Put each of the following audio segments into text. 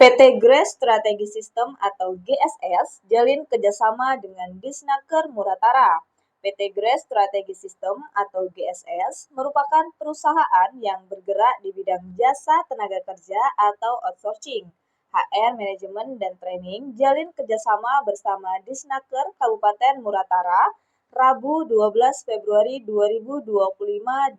PT Grace Strategi Sistem atau GSS jalin kerjasama dengan Disnaker Muratara. PT Grace Strategi Sistem atau GSS merupakan perusahaan yang bergerak di bidang jasa tenaga kerja atau outsourcing, HR, manajemen, dan training jalin kerjasama bersama Disnaker Kabupaten Muratara Rabu 12 Februari 2025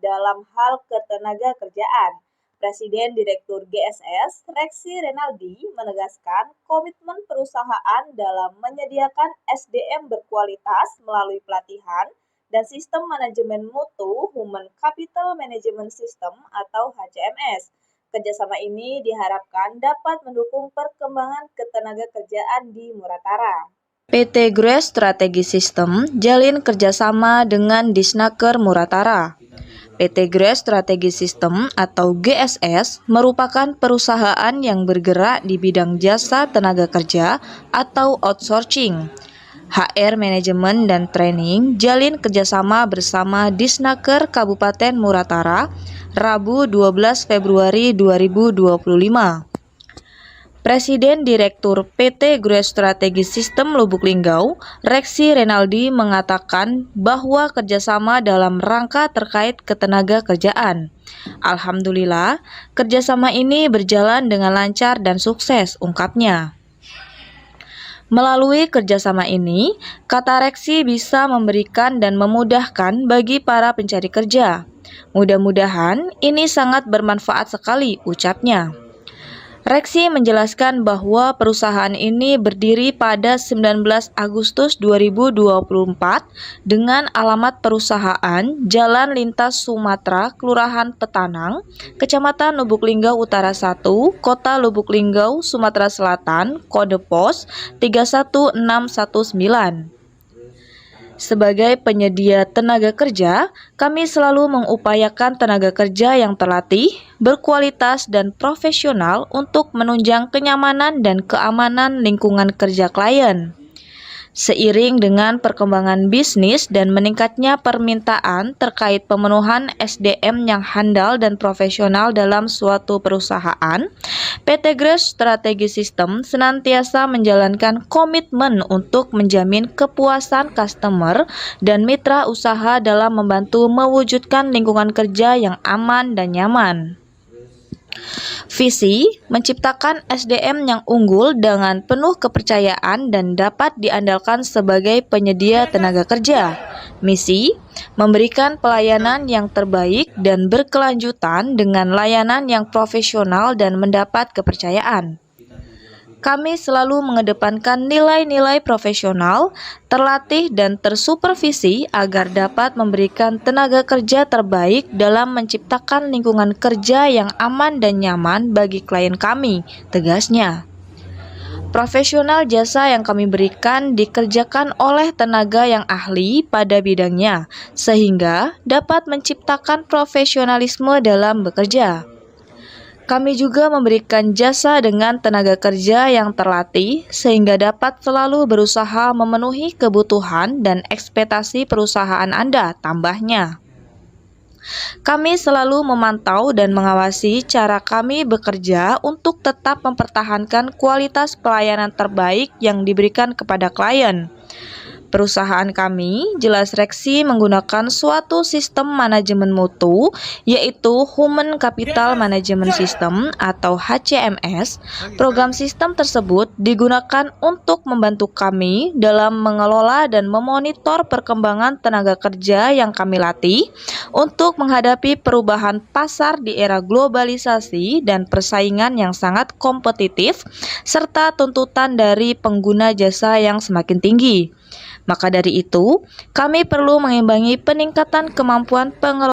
dalam hal ketenaga kerjaan. Presiden Direktur GSS, Reksi Renaldi, menegaskan komitmen perusahaan dalam menyediakan SDM berkualitas melalui pelatihan dan sistem manajemen mutu Human Capital Management System atau HCMS. Kerjasama ini diharapkan dapat mendukung perkembangan ketenaga kerjaan di Muratara. PT Grace Strategi Sistem jalin kerjasama dengan Disnaker Muratara. PT Grace Strategi Sistem atau GSS merupakan perusahaan yang bergerak di bidang jasa tenaga kerja atau outsourcing, HR, manajemen, dan training jalin kerjasama bersama Disnaker Kabupaten Muratara Rabu 12 Februari 2025. Presiden Direktur PT Grace Strategi Sistem Lubuk Linggau, Reksi Renaldi mengatakan bahwa kerjasama dalam rangka terkait ketenaga kerjaan. Alhamdulillah, kerjasama ini berjalan dengan lancar dan sukses, ungkapnya. Melalui kerjasama ini, kata Reksi bisa memberikan dan memudahkan bagi para pencari kerja. Mudah-mudahan ini sangat bermanfaat sekali, ucapnya. Reksi menjelaskan bahwa perusahaan ini berdiri pada 19 Agustus 2024 dengan alamat perusahaan Jalan Lintas Sumatera, Kelurahan Petanang, Kecamatan Lubuk Linggau Utara 1, Kota Lubuk Linggau, Sumatera Selatan, kode pos 31619. Sebagai penyedia tenaga kerja, kami selalu mengupayakan tenaga kerja yang terlatih, berkualitas, dan profesional untuk menunjang kenyamanan dan keamanan lingkungan kerja klien. Seiring dengan perkembangan bisnis dan meningkatnya permintaan terkait pemenuhan SDM yang handal dan profesional dalam suatu perusahaan, PT Grace Strategi Sistem senantiasa menjalankan komitmen untuk menjamin kepuasan customer dan mitra usaha dalam membantu mewujudkan lingkungan kerja yang aman dan nyaman. Visi, menciptakan SDM yang unggul dengan penuh kepercayaan dan dapat diandalkan sebagai penyedia tenaga kerja. Misi, memberikan pelayanan yang terbaik dan berkelanjutan dengan layanan yang profesional dan mendapat kepercayaan. Kami selalu mengedepankan nilai-nilai profesional, terlatih, dan tersupervisi agar dapat memberikan tenaga kerja terbaik dalam menciptakan lingkungan kerja yang aman dan nyaman bagi klien kami, tegasnya. Profesional jasa yang kami berikan dikerjakan oleh tenaga yang ahli pada bidangnya, sehingga dapat menciptakan profesionalisme dalam bekerja. Kami juga memberikan jasa dengan tenaga kerja yang terlatih sehingga dapat selalu berusaha memenuhi kebutuhan dan ekspektasi perusahaan Anda, tambahnya. Kami selalu memantau dan mengawasi cara kami bekerja untuk tetap mempertahankan kualitas pelayanan terbaik yang diberikan kepada klien. Perusahaan kami, jelas Reksi, menggunakan suatu sistem manajemen mutu, yaitu Human Capital Management System atau HCMS. Program sistem tersebut digunakan untuk membantu kami dalam mengelola dan memonitor perkembangan tenaga kerja yang kami latih untuk menghadapi perubahan pasar di era globalisasi dan persaingan yang sangat kompetitif, serta tuntutan dari pengguna jasa yang semakin tinggi. Maka dari itu, kami perlu mengimbangi peningkatan kemampuan pengelolaan